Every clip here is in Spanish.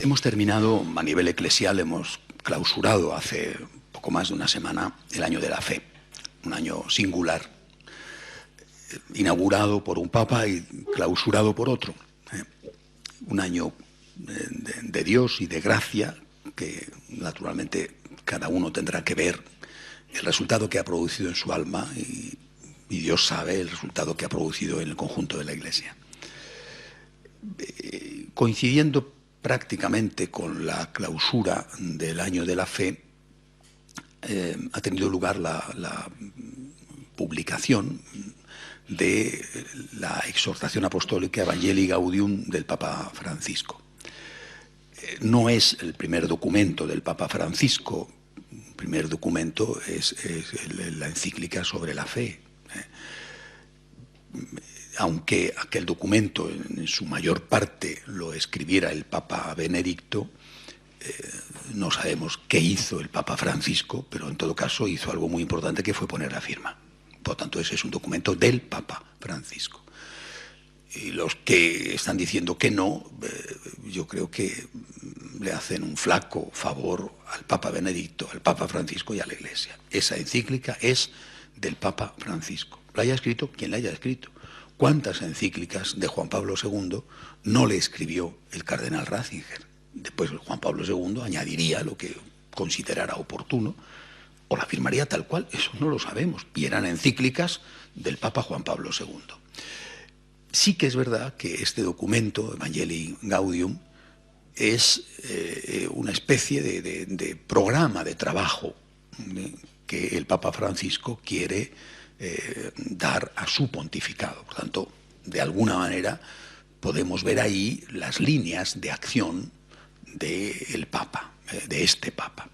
Hemos terminado, a nivel eclesial, hemos clausurado hace poco más de una semana el año de la fe, un año singular, inaugurado por un papa y clausurado por otro. Un año de Dios y de gracia que, naturalmente, cada uno tendrá que ver el resultado que ha producido en su alma y Dios sabe el resultado que ha producido en el conjunto de la Iglesia. Coincidiendo prácticamente con la clausura del año de la fe, ha tenido lugar la publicación de la exhortación apostólica Evangelii Gaudium del Papa Francisco. No es el primer documento del Papa Francisco. El primer documento es la encíclica sobre la fe. Aunque aquel documento en su mayor parte lo escribiera el Papa Benedicto, no sabemos qué hizo el Papa Francisco, pero en todo caso hizo algo muy importante, que fue poner la firma. Por tanto, ese es un documento del Papa Francisco. Y los que están diciendo que no, yo creo que le hacen un flaco favor al Papa Benedicto, al Papa Francisco y a la Iglesia. Esa encíclica es del Papa Francisco. La haya escrito quien la haya escrito. ¿Cuántas encíclicas de Juan Pablo II no le escribió el cardenal Ratzinger? Después Juan Pablo II añadiría lo que considerara oportuno o la firmaría tal cual, eso no lo sabemos. Y eran encíclicas del Papa Juan Pablo II. Sí que es verdad que este documento, Evangelii Gaudium, es una especie de programa de trabajo que el Papa Francisco quiere dar a su pontificado. Por tanto, de alguna manera podemos ver ahí las líneas de acción del Papa, de este Papa.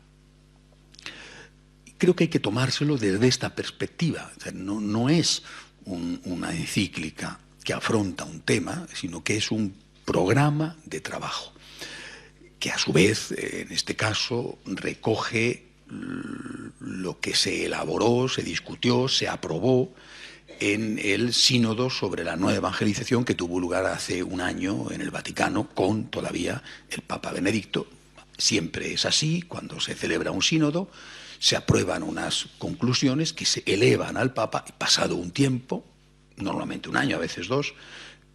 Creo que hay que tomárselo desde esta perspectiva. O sea, no es una encíclica que afronta un tema, sino que es un programa de trabajo, que a su vez, en este caso, recoge lo que se elaboró, se discutió, se aprobó en el sínodo sobre la nueva evangelización que tuvo lugar hace un año en el Vaticano con todavía el Papa Benedicto. Siempre es así, cuando se celebra un sínodo, se aprueban unas conclusiones que se elevan al Papa y pasado un tiempo, normalmente un año, a veces dos,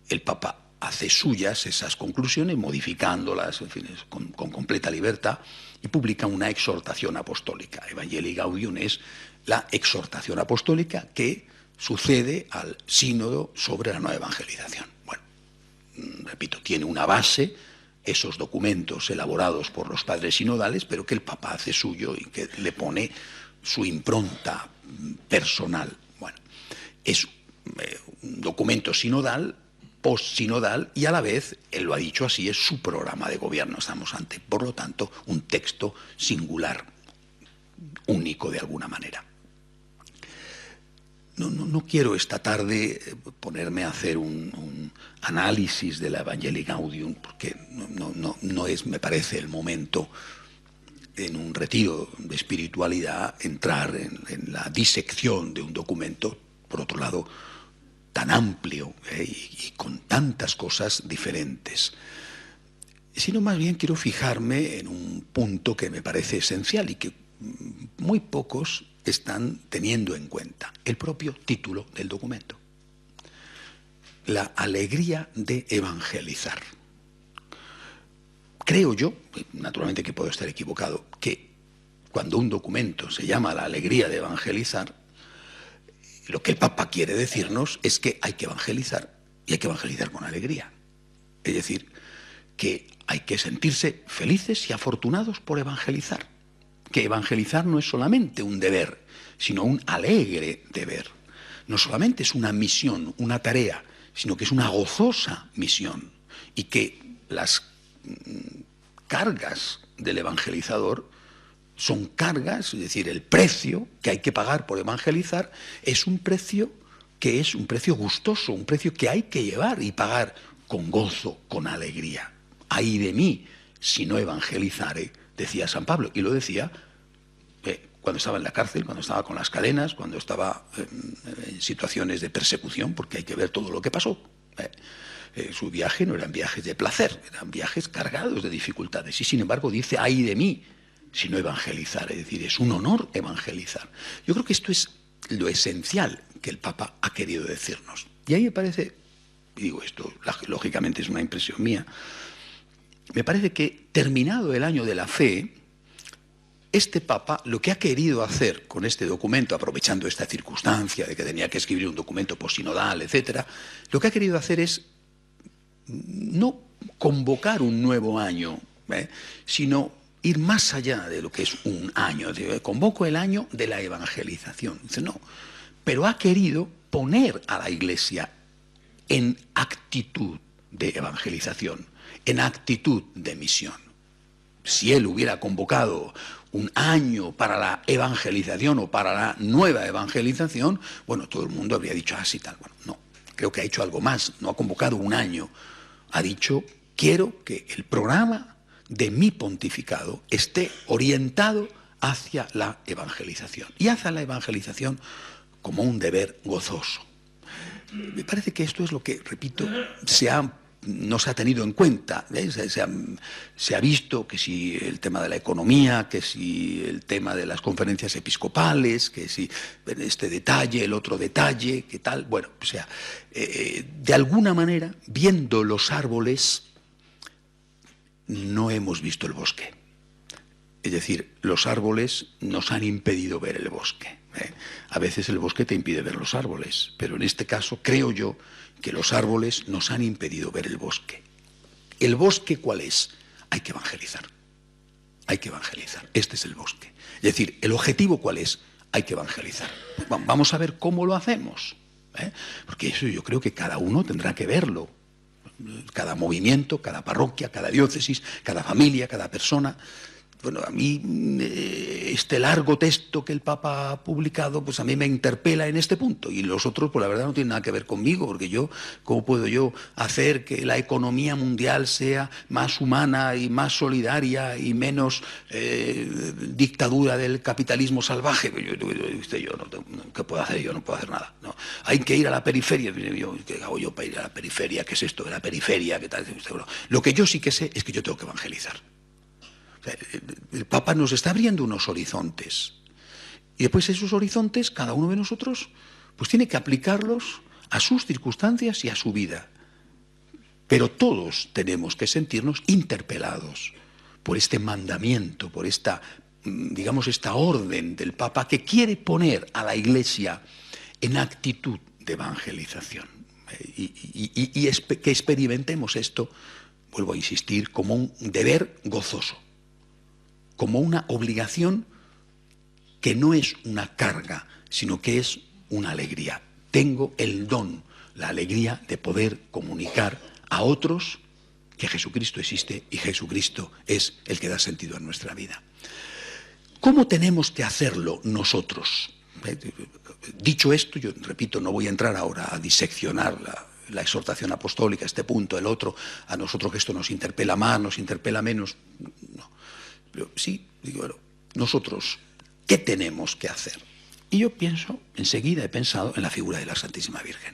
el Papa hace suyas esas conclusiones, modificándolas, en fin, con completa libertad, y publica una exhortación apostólica. Evangelii Gaudium es la exhortación apostólica que sucede al sínodo sobre la nueva evangelización. Bueno, repito, tiene una base, esos documentos elaborados por los padres sinodales, pero que el Papa hace suyo y que le pone su impronta personal. Bueno, es un documento sinodal, post-sinodal, y a la vez, él lo ha dicho así, es su programa de gobierno. Estamos ante, por lo tanto, un texto singular, único de alguna manera. No quiero esta tarde ponerme a hacer un análisis de la Evangelii Gaudium, porque no es, me parece, el momento en un retiro de espiritualidad entrar en la disección de un documento, por otro lado, tan amplio y con tantas cosas diferentes. Sino más bien quiero fijarme en un punto que me parece esencial y que muy pocos están teniendo en cuenta: el propio título del documento. La alegría de evangelizar. Creo yo, naturalmente que puedo estar equivocado, que cuando un documento se llama La alegría de evangelizar, lo que el Papa quiere decirnos es que hay que evangelizar, y hay que evangelizar con alegría. Es decir, que hay que sentirse felices y afortunados por evangelizar. Que evangelizar no es solamente un deber, sino un alegre deber. No solamente es una misión, una tarea, sino que es una gozosa misión. Y que las cargas del evangelizador son cargas, es decir, el precio que hay que pagar por evangelizar es un precio que es un precio gustoso, un precio que hay que llevar y pagar con gozo, con alegría. Ay de mí si no evangelizare, decía San Pablo, y lo decía cuando estaba en la cárcel, cuando estaba con las cadenas, cuando estaba en situaciones de persecución, porque hay que ver todo lo que pasó. Su viaje no eran viajes de placer, eran viajes cargados de dificultades. Y sin embargo dice, ay de mí, si no evangelizar. Es decir, es un honor evangelizar. Yo creo que esto es lo esencial que el Papa ha querido decirnos. Y ahí me parece, digo esto, lógicamente es una impresión mía, me parece que terminado el año de la fe, este Papa lo que ha querido hacer con este documento, aprovechando esta circunstancia de que tenía que escribir un documento posinodal, etc., lo que ha querido hacer es no convocar un nuevo año, sino ir más allá de lo que es un año. Convoco el año de la evangelización. Dice, no, pero ha querido poner a la Iglesia en actitud de evangelización, en actitud de misión. Si él hubiera convocado un año para la evangelización o para la nueva evangelización, bueno, todo el mundo habría dicho así tal. Bueno, no, creo que ha hecho algo más, no ha convocado un año, ha dicho, quiero que el programa de mi pontificado esté orientado hacia la evangelización, y hacia la evangelización como un deber gozoso. Me parece que esto es lo que, repito, no se ha tenido en cuenta. Se ha visto que si el tema de la economía, que si el tema de las conferencias episcopales, que si este detalle, el otro detalle, que tal. Bueno, o sea, de alguna manera, viendo los árboles, no hemos visto el bosque. Es decir, los árboles nos han impedido ver el bosque. A veces el bosque te impide ver los árboles, pero en este caso creo yo que los árboles nos han impedido ver el bosque. ¿El bosque cuál es? Hay que evangelizar. Hay que evangelizar. Este es el bosque. Es decir, ¿el objetivo cuál es? Hay que evangelizar. Vamos a ver cómo lo hacemos. Porque eso yo creo que cada uno tendrá que verlo. Cada movimiento, cada parroquia, cada diócesis, cada familia, cada persona. Bueno, a mí este largo texto que el Papa ha publicado, pues a mí me interpela en este punto, y los otros, pues la verdad no tienen nada que ver conmigo, porque ¿cómo puedo yo hacer que la economía mundial sea más humana y más solidaria y menos dictadura del capitalismo salvaje? ¿Qué puedo hacer? Yo no puedo hacer nada, ¿no? Hay que ir a la periferia. ¿Qué hago yo para ir a la periferia? ¿Qué es esto de la periferia? ¿Qué tal? Lo que yo sí que sé es que yo tengo que evangelizar. El Papa nos está abriendo unos horizontes, y después esos horizontes cada uno de nosotros pues tiene que aplicarlos a sus circunstancias y a su vida, pero todos tenemos que sentirnos interpelados por este mandamiento, por esta, digamos, esta orden del Papa que quiere poner a la Iglesia en actitud de evangelización, y que experimentemos esto, vuelvo a insistir, como un deber gozoso, como una obligación que no es una carga, sino que es una alegría. Tengo el don, la alegría de poder comunicar a otros que Jesucristo existe y Jesucristo es el que da sentido a nuestra vida. ¿Cómo tenemos que hacerlo nosotros? Dicho esto, yo repito, no voy a entrar ahora a diseccionar la exhortación apostólica, este punto, el otro, a nosotros que esto nos interpela más, nos interpela menos, no. Pero sí, digo, bueno, nosotros, ¿qué tenemos que hacer? Y yo enseguida he pensado en la figura de la Santísima Virgen.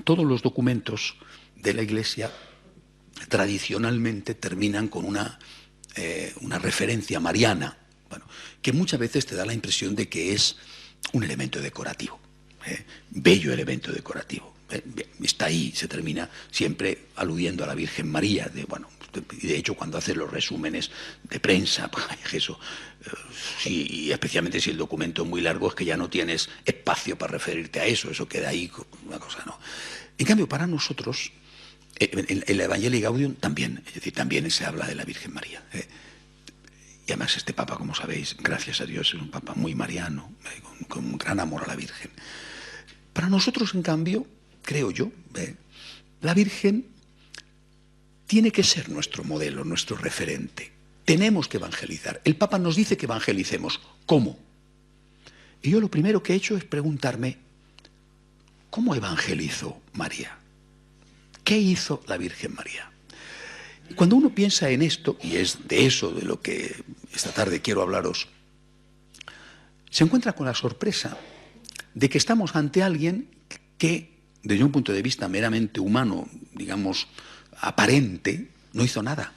Todos los documentos de la Iglesia tradicionalmente terminan con una referencia mariana, bueno, que muchas veces te da la impresión de que es un elemento decorativo, bello elemento decorativo. Está ahí, se termina siempre aludiendo a la Virgen María, y de hecho cuando haces los resúmenes de prensa, pues eso, sí, especialmente si el documento es muy largo, es que ya no tienes espacio para referirte a eso queda ahí, una cosa, ¿no? En cambio, para nosotros, en el Evangelii Gaudium también, es decir, también se habla de la Virgen María. Y además este Papa, como sabéis, gracias a Dios, es un Papa muy mariano, con un gran amor a la Virgen. Para nosotros, en cambio, creo yo, la Virgen tiene que ser nuestro modelo, nuestro referente. Tenemos que evangelizar. El Papa nos dice que evangelicemos. ¿Cómo? Y yo lo primero que he hecho es preguntarme, ¿cómo evangelizó María? ¿Qué hizo la Virgen María? Y cuando uno piensa en esto, y es de eso de lo que esta tarde quiero hablaros, se encuentra con la sorpresa de que estamos ante alguien que desde un punto de vista meramente humano, digamos, aparente, no hizo nada.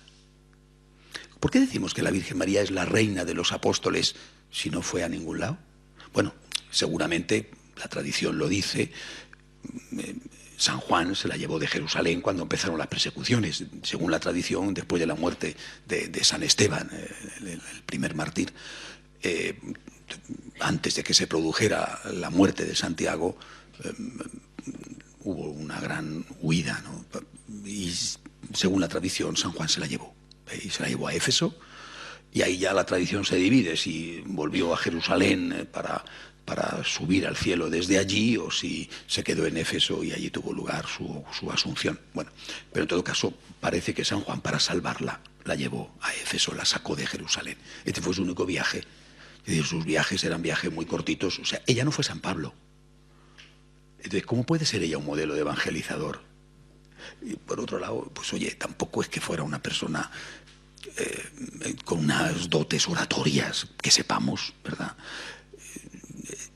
¿Por qué decimos que la Virgen María es la reina de los apóstoles si no fue a ningún lado? Bueno, seguramente la tradición lo dice. San Juan se la llevó de Jerusalén cuando empezaron las persecuciones. Según la tradición, después de la muerte de San Esteban, el primer mártir, antes de que se produjera la muerte de Santiago, hubo una gran huida, ¿no? Y según la tradición, San Juan se la llevó. Y se la llevó a Éfeso, y ahí ya la tradición se divide, si volvió a Jerusalén para subir al cielo desde allí, o si se quedó en Éfeso y allí tuvo lugar su asunción. Bueno, pero en todo caso parece que San Juan, para salvarla, la llevó a Éfeso, la sacó de Jerusalén. Este fue su único viaje. Es decir, sus viajes eran viajes muy cortitos. O sea, ella no fue San Pablo. Entonces, ¿cómo puede ser ella un modelo de evangelizador? Y por otro lado, pues oye, tampoco es que fuera una persona con unas dotes oratorias que sepamos, ¿verdad?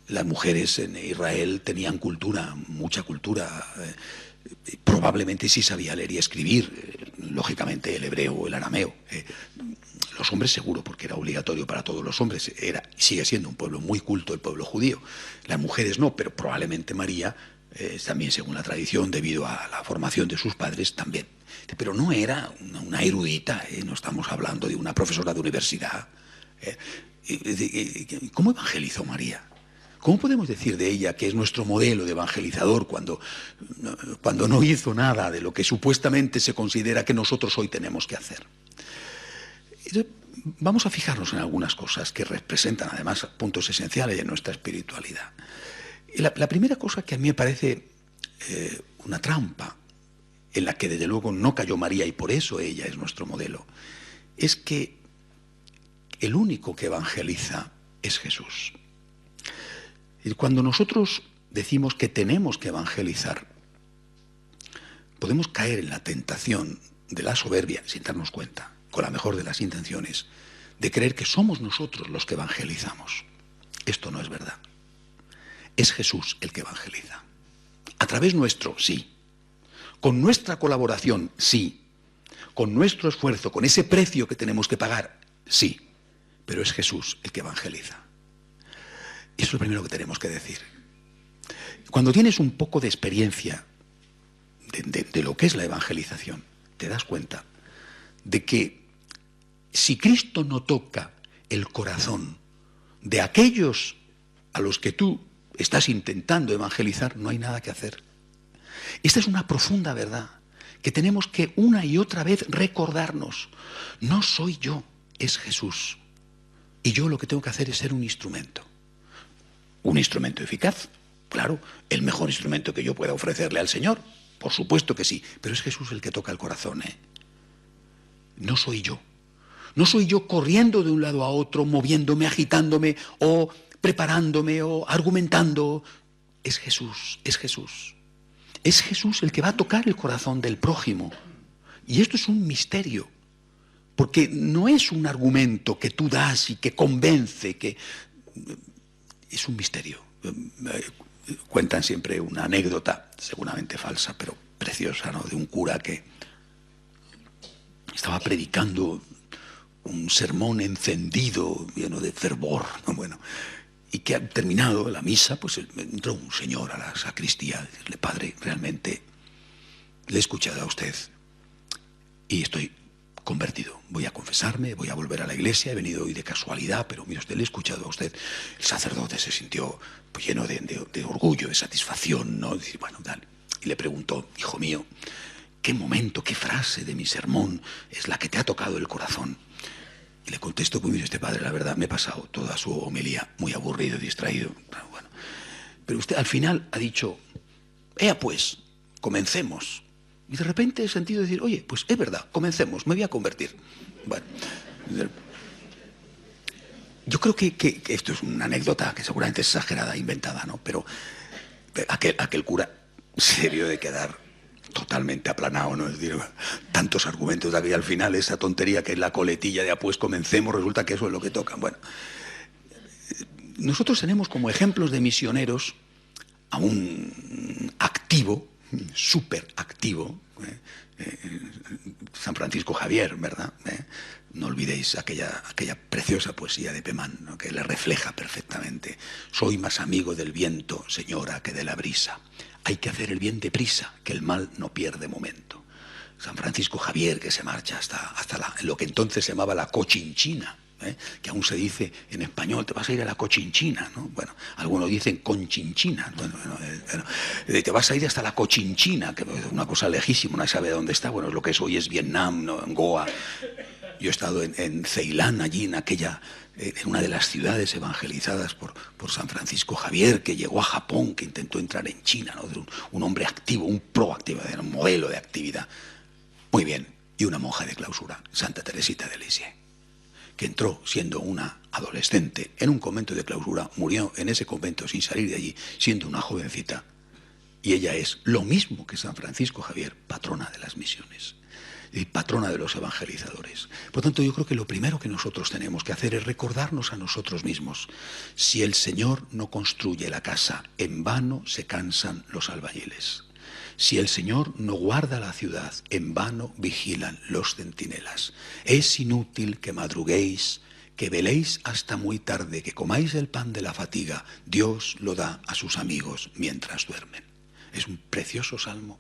Las mujeres en Israel tenían cultura, mucha cultura. Probablemente sí sabía leer y escribir, lógicamente el hebreo o el arameo. Los hombres seguro, porque era obligatorio para todos los hombres. Sigue siendo un pueblo muy culto el pueblo judío. Las mujeres no, pero probablemente María, también según la tradición, debido a la formación de sus padres, también. Pero no era una erudita, no estamos hablando de una profesora de universidad. ¿Cómo evangelizó María? ¿Cómo podemos decir de ella que es nuestro modelo de evangelizador cuando no hizo nada de lo que supuestamente se considera que nosotros hoy tenemos que hacer? Entonces, vamos a fijarnos en algunas cosas que representan además puntos esenciales de nuestra espiritualidad. La primera cosa que a mí me parece una trampa, en la que desde luego no cayó María y por eso ella es nuestro modelo, es que el único que evangeliza es Jesús. Y cuando nosotros decimos que tenemos que evangelizar, podemos caer en la tentación de la soberbia, sin darnos cuenta, con la mejor de las intenciones, de creer que somos nosotros los que evangelizamos. Esto no es verdad. Es Jesús el que evangeliza. A través nuestro, sí. Con nuestra colaboración, sí. Con nuestro esfuerzo, con ese precio que tenemos que pagar, sí. Pero es Jesús el que evangeliza. Eso es lo primero que tenemos que decir. Cuando tienes un poco de experiencia de lo que es la evangelización, te das cuenta de que si Cristo no toca el corazón de aquellos a los que tú estás intentando evangelizar, no hay nada que hacer. Esta es una profunda verdad que tenemos que una y otra vez recordarnos. No soy yo, es Jesús. Y yo lo que tengo que hacer es ser un instrumento. Un instrumento eficaz, claro, el mejor instrumento que yo pueda ofrecerle al Señor, por supuesto que sí, pero es Jesús el que toca el corazón, ¿eh? No soy yo. No soy yo corriendo de un lado a otro, moviéndome, agitándome, o preparándome, o argumentando. Es Jesús, es Jesús. Es Jesús el que va a tocar el corazón del prójimo. Y esto es un misterio, porque no es un argumento que tú das y que convence, que es un misterio. Cuentan siempre una anécdota, seguramente falsa, pero preciosa, ¿no?, de un cura que estaba predicando un sermón encendido, lleno de fervor, ¿no? Bueno, y que al terminado la misa, pues entró un señor a la sacristía a decirle: padre, realmente le he escuchado a usted y estoy convertido. Voy a confesarme, voy a volver a la iglesia, he venido hoy de casualidad, pero mire usted, le he escuchado a usted. El sacerdote se sintió pues lleno de orgullo, de satisfacción, ¿no? Decir, bueno, tal. Y le preguntó: hijo mío, ¿qué momento, qué frase de mi sermón es la que te ha tocado el corazón? Y le contestó: pues mire usted, padre, la verdad, me he pasado toda su homilía muy aburrido, distraído. Bueno, pero usted al final ha dicho: ea pues, comencemos. Y de repente he sentido decir: oye, pues es verdad, comencemos, me voy a convertir. Bueno, yo creo que esto es una anécdota que seguramente es exagerada, inventada, ¿no? Pero aquel cura se debió de quedar totalmente aplanado, ¿no? Es decir, tantos argumentos de aquí al final, esa tontería que es la coletilla de pues comencemos, resulta que eso es lo que toca. Bueno, nosotros tenemos como ejemplos de misioneros a un actor activo, súper activo, San Francisco Javier, ¿verdad? No olvidéis aquella preciosa poesía de Pemán, ¿no?, que le refleja perfectamente. Soy más amigo del viento, señora, que de la brisa. Hay que hacer el bien deprisa, que el mal no pierde momento. San Francisco Javier, que se marcha hasta lo que entonces se llamaba la Cochinchina, que aún se dice en español, te vas a ir a la Cochinchina, ¿no? Bueno, algunos dicen Conchinchina, te vas a ir hasta la Cochinchina, que es una cosa lejísima, no sabe dónde está. Bueno, lo que es hoy es Vietnam, ¿no?, en Goa. Yo he estado en Ceilán, allí en una de las ciudades evangelizadas por San Francisco Javier, que llegó a Japón, que intentó entrar en China, ¿no?, un hombre activo, un proactivo, un modelo de actividad. Muy bien, y una monja de clausura, Santa Teresita de Lisieux, que entró siendo una adolescente en un convento de clausura, murió en ese convento sin salir de allí, siendo una jovencita, y ella es lo mismo que San Francisco Javier, patrona de las misiones y patrona de los evangelizadores. Por tanto, yo creo que lo primero que nosotros tenemos que hacer es recordarnos a nosotros mismos: si el Señor no construye la casa, en vano se cansan los albañiles. Si el Señor no guarda la ciudad, en vano vigilan los centinelas. Es inútil que madruguéis, que veléis hasta muy tarde, que comáis el pan de la fatiga. Dios lo da a sus amigos mientras duermen. Es un precioso salmo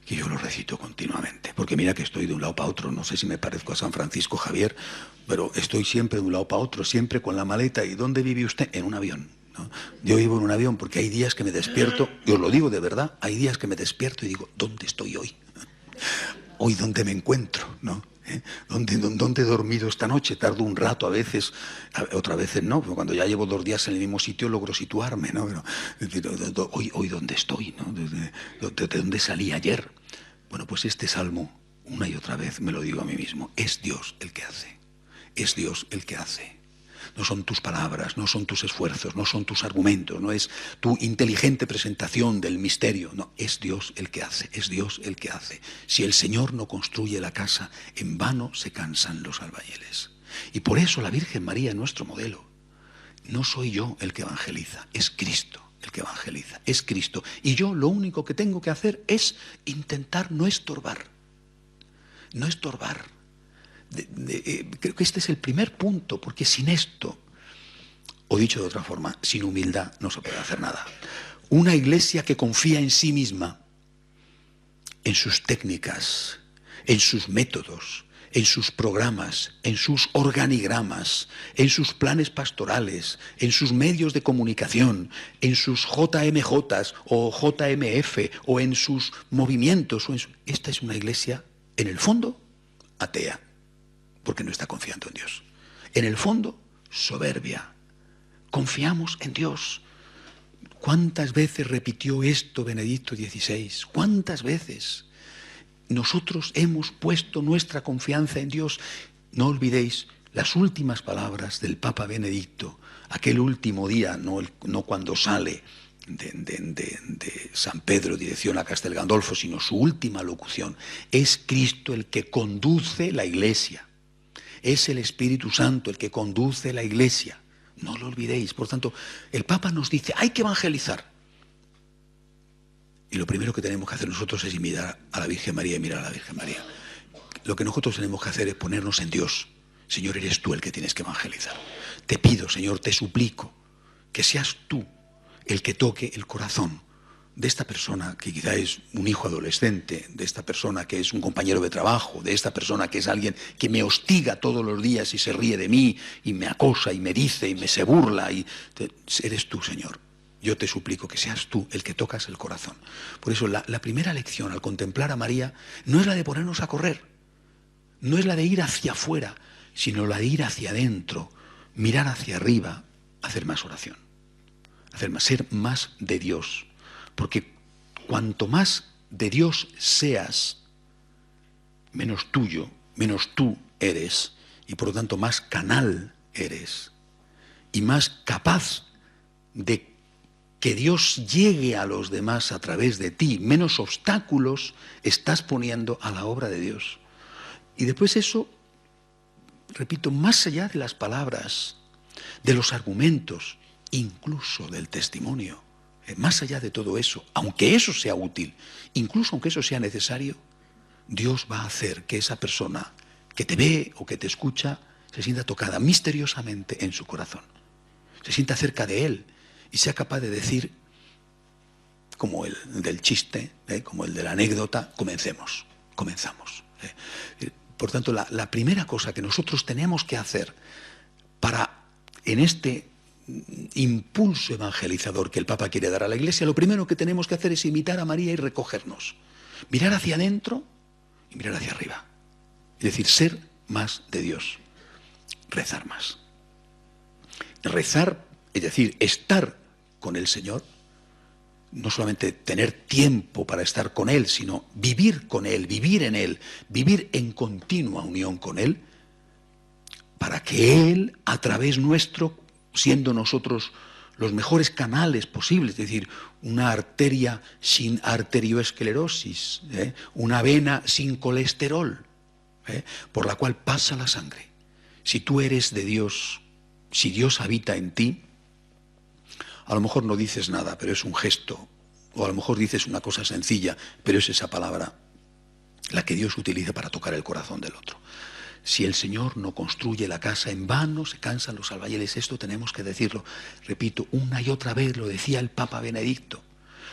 que yo lo recito continuamente, porque mira que estoy de un lado para otro. No sé si me parezco a San Francisco Javier, pero estoy siempre de un lado para otro, siempre con la maleta. ¿Y dónde vive usted? En un avión, ¿no? Yo vivo en un avión porque hay días que me despierto, yo os lo digo de verdad, hay días que me despierto y digo, ¿dónde estoy hoy? ¿Hoy dónde me encuentro? ¿No? ¿Dónde he dormido esta noche? Tardo un rato a veces, otras veces no, pero cuando ya llevo 2 días en el mismo sitio logro situarme, ¿no? Pero, hoy ¿dónde estoy? ¿No? ¿De dónde salí ayer? Bueno, pues este salmo, una y otra vez me lo digo a mí mismo: es Dios el que hace, es Dios el que hace. No son tus palabras, no son tus esfuerzos, no son tus argumentos, no es tu inteligente presentación del misterio. No, es Dios el que hace, es Dios el que hace. Si el Señor no construye la casa, en vano se cansan los albañiles. Y por eso la Virgen María es nuestro modelo. No soy yo el que evangeliza, es Cristo el que evangeliza, es Cristo. Y yo lo único que tengo que hacer es intentar no estorbar. No estorbar. Creo que este es el primer punto, porque sin esto, o dicho de otra forma, sin humildad no se puede hacer nada. Una iglesia que confía en sí misma, en sus técnicas, en sus métodos, en sus programas, en sus organigramas, en sus planes pastorales, en sus medios de comunicación, en sus JMJs o JMF o en sus movimientos. Esta es una iglesia, en el fondo, atea, porque no está confiando en Dios. En el fondo, soberbia. Confiamos en Dios. ¿Cuántas veces repitió esto Benedicto XVI? ¿Cuántas veces? Nosotros hemos puesto nuestra confianza en Dios. No olvidéis las últimas palabras del Papa Benedicto, aquel último día, no cuando sale de San Pedro dirección a Castel Gandolfo, sino su última locución: es Cristo el que conduce la iglesia. Es el Espíritu Santo el que conduce la iglesia. No lo olvidéis. Por tanto, el Papa nos dice, hay que evangelizar. Y lo primero que tenemos que hacer nosotros es mirar a la Virgen María y mirar a la Virgen María. Lo que nosotros tenemos que hacer es ponernos en Dios. Señor, eres tú el que tienes que evangelizar. Te pido, Señor, te suplico, que seas tú el que toque el corazón de esta persona que quizá es un hijo adolescente, de esta persona que es un compañero de trabajo, de esta persona que es alguien que me hostiga todos los días y se ríe de mí y me acosa y me dice y me se burla. Eres tú, Señor. Yo te suplico que seas tú el que tocas el corazón. Por eso la primera lección al contemplar a María no es la de ponernos a correr, no es la de ir hacia afuera, sino la de ir hacia adentro, mirar hacia arriba, hacer más oración, ser más de Dios. Porque cuanto más de Dios seas, menos tuyo, menos tú eres, y por lo tanto más canal eres, y más capaz de que Dios llegue a los demás a través de ti, menos obstáculos estás poniendo a la obra de Dios. Y después eso, repito, más allá de las palabras, de los argumentos, incluso del testimonio, Más allá de todo eso, aunque eso sea útil, incluso aunque eso sea necesario, Dios va a hacer que esa persona que te ve o que te escucha se sienta tocada misteriosamente en su corazón, se sienta cerca de Él y sea capaz de decir, como el del chiste, como el de la anécdota, comenzamos. Por tanto, la primera cosa que nosotros tenemos que hacer para, en este impulso evangelizador que el Papa quiere dar a la Iglesia, lo primero que tenemos que hacer es imitar a María y recogernos. Mirar hacia adentro y mirar hacia arriba. Es decir, ser más de Dios. Rezar más. Rezar, es decir, estar con el Señor, no solamente tener tiempo para estar con Él, sino vivir con Él, vivir en Él, vivir en continua unión con Él, para que Él, a través nuestro, siendo nosotros los mejores canales posibles, es decir, una arteria sin arterioesclerosis, una vena sin colesterol, por la cual pasa la sangre. Si tú eres de Dios, si Dios habita en ti, a lo mejor no dices nada, pero es un gesto, o a lo mejor dices una cosa sencilla, pero es esa palabra la que Dios utiliza para tocar el corazón del otro. Si el Señor no construye la casa, en vano se cansan los albañiles. Esto tenemos que decirlo, repito, una y otra vez, lo decía el Papa Benedicto.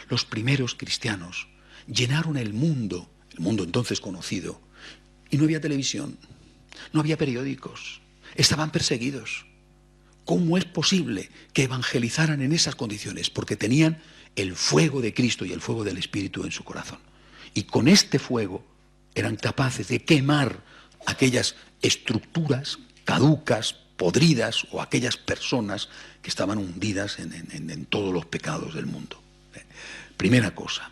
Los primeros cristianos llenaron el mundo entonces conocido, y no había televisión, no había periódicos, estaban perseguidos. ¿Cómo es posible que evangelizaran en esas condiciones? Porque tenían el fuego de Cristo y el fuego del Espíritu en su corazón. Y con este fuego eran capaces de quemar aquellas estructuras caducas, podridas, o aquellas personas que estaban hundidas en todos los pecados del mundo. Primera cosa.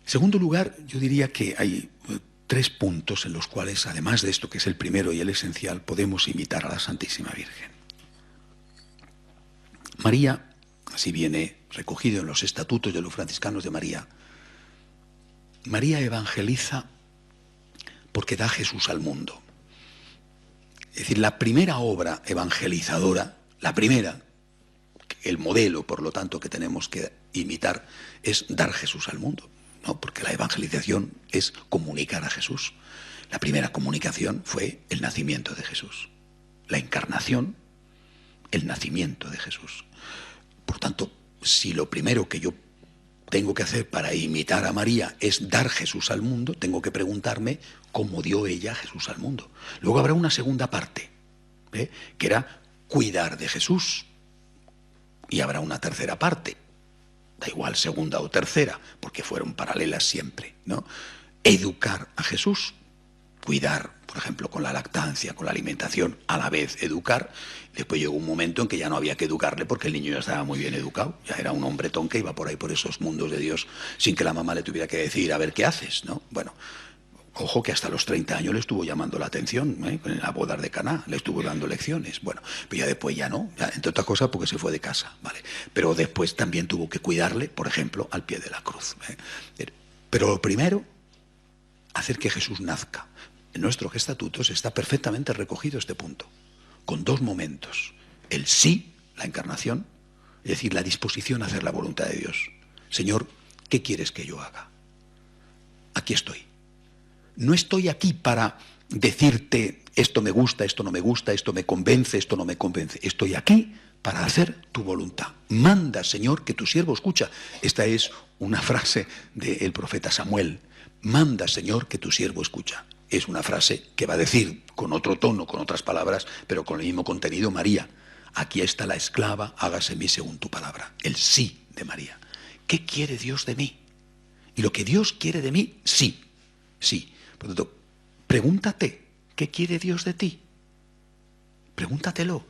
En segundo lugar, yo diría que hay 3 puntos en los cuales, además de esto que es el primero y el esencial, podemos imitar a la Santísima Virgen. María, así viene recogido en los estatutos de los franciscanos de María, María evangeliza porque da Jesús al mundo. Es decir, la primera obra evangelizadora, la primera, el modelo, por lo tanto, que tenemos que imitar, es dar Jesús al mundo, ¿no? Porque la evangelización es comunicar a Jesús. La primera comunicación fue el nacimiento de Jesús. La encarnación, el nacimiento de Jesús. Por tanto, si lo primero que yo tengo que hacer para imitar a María es dar Jesús al mundo, tengo que preguntarme cómo dio ella Jesús al mundo. Luego habrá una segunda parte, que era cuidar de Jesús. Y habrá una tercera parte, da igual segunda o tercera, porque fueron paralelas siempre, ¿no? Educar a Jesús, cuidar, por ejemplo, con la lactancia, con la alimentación, a la vez educar. Después llegó un momento en que ya no había que educarle porque el niño ya estaba muy bien educado, ya era un hombretón que iba por ahí por esos mundos de Dios sin que la mamá le tuviera que decir, a ver qué haces, ¿no? Bueno, ojo que hasta los 30 años le estuvo llamando la atención, en la boda de Caná, le estuvo dando lecciones. Bueno, pero ya después ya no, ya, entre otras cosas porque se fue de casa, ¿vale? Pero después también tuvo que cuidarle, por ejemplo, al pie de la cruz. Pero lo primero, hacer que Jesús nazca. En nuestros estatutos está perfectamente recogido este punto, con 2 momentos. El sí, la encarnación, es decir, la disposición a hacer la voluntad de Dios. Señor, ¿qué quieres que yo haga? Aquí estoy. No estoy aquí para decirte esto me gusta, esto no me gusta, esto me convence, esto no me convence. Estoy aquí para hacer tu voluntad. Manda, Señor, que tu siervo escucha. Esta es una frase del profeta Samuel. Manda, Señor, que tu siervo escucha. Es una frase que va a decir con otro tono, con otras palabras, pero con el mismo contenido María. Aquí está la esclava, hágase en mí según tu palabra. El sí de María. ¿Qué quiere Dios de mí? Y lo que Dios quiere de mí, sí, sí. Por lo tanto, pregúntate, ¿qué quiere Dios de ti? Pregúntatelo.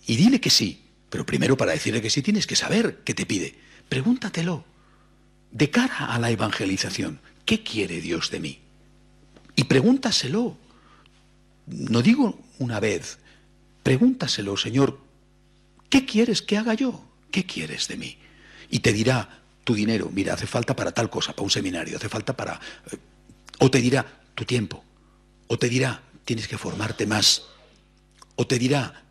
Y dile que sí. Pero primero, para decirle que sí, tienes que saber qué te pide. Pregúntatelo. De cara a la evangelización, ¿qué quiere Dios de mí? Y pregúntaselo. No digo una vez, pregúntaselo, Señor, ¿qué quieres que haga yo? ¿Qué quieres de mí? Y te dirá tu dinero, mira, hace falta para tal cosa, para un seminario, hace falta para... O te dirá tu tiempo, o te dirá, tienes que formarte más, o te dirá,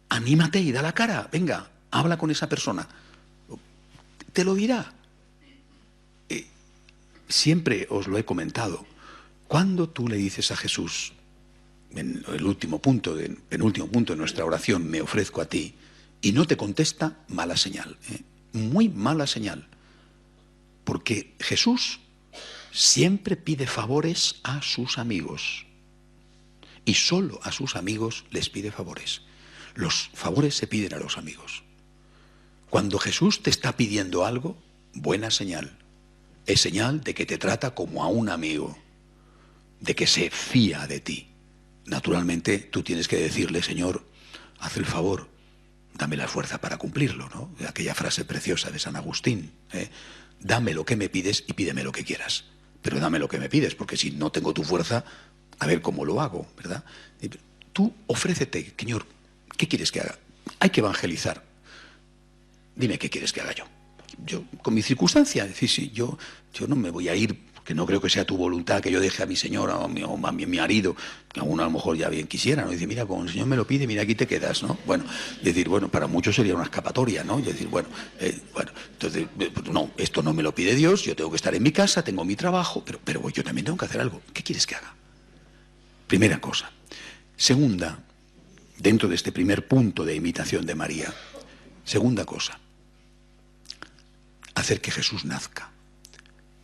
anímate y da la cara, venga, habla con esa persona. te lo dirá. Siempre os lo he comentado. Cuando tú le dices a Jesús, en el penúltimo punto de nuestra oración, me ofrezco a ti, y no te contesta, mala señal, muy mala señal. Porque Jesús siempre pide favores a sus amigos. Y solo a sus amigos les pide favores. Los favores se piden a los amigos. Cuando Jesús te está pidiendo algo, buena señal. Es señal de que te trata como a un amigo, de que se fía de ti. Naturalmente, tú tienes que decirle, Señor, haz el favor, dame la fuerza para cumplirlo, ¿no? Aquella frase preciosa de San Agustín, dame lo que me pides y pídeme lo que quieras. Pero dame lo que me pides, porque si no tengo tu fuerza, a ver cómo lo hago, ¿verdad? Tú ofrécete, Señor, ¿qué quieres que haga? Hay que evangelizar. Dime qué quieres que haga yo. Yo, con mi circunstancia, decir, sí, yo no me voy a ir, porque no creo que sea tu voluntad que yo deje a mi señora o a mi marido, que aún a lo mejor ya bien quisiera, ¿no? Dice, mira, como el Señor me lo pide, mira, aquí te quedas, ¿no? Bueno, decir, bueno, para muchos sería una escapatoria, ¿no? Y decir, bueno, entonces, no, esto no me lo pide Dios, yo tengo que estar en mi casa, tengo mi trabajo, pero yo también tengo que hacer algo. ¿Qué quieres que haga? Primera cosa. Segunda, dentro de este primer punto de imitación de María, segunda cosa, hacer que Jesús nazca.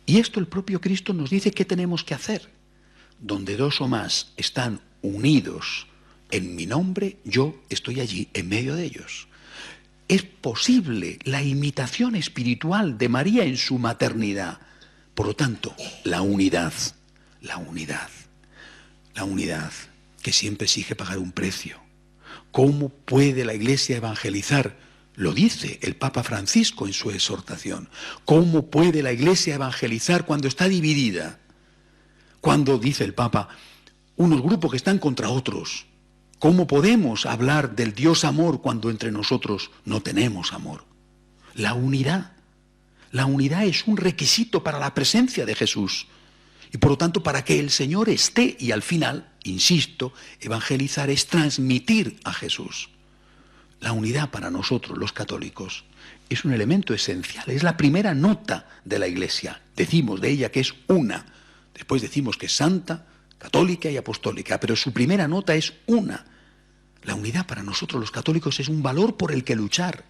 Y esto el propio Cristo nos dice qué tenemos que hacer. Donde dos o más están unidos en mi nombre, yo estoy allí en medio de ellos. Es posible la imitación espiritual de María en su maternidad. Por lo tanto, la unidad que siempre exige pagar un precio. ¿Cómo puede la Iglesia evangelizar? Lo dice el Papa Francisco en su exhortación. ¿Cómo puede la Iglesia evangelizar cuando está dividida? Cuando, dice el Papa, unos grupos que están contra otros. ¿Cómo podemos hablar del Dios amor cuando entre nosotros no tenemos amor? La unidad es un requisito para la presencia de Jesús. Y por lo tanto, para que el Señor esté, y al final, insisto, evangelizar es transmitir a Jesús. La unidad para nosotros, los católicos, es un elemento esencial, es la primera nota de la Iglesia. Decimos de ella que es una, después decimos que es santa, católica y apostólica, pero su primera nota es una. La unidad para nosotros, los católicos, es un valor por el que luchar.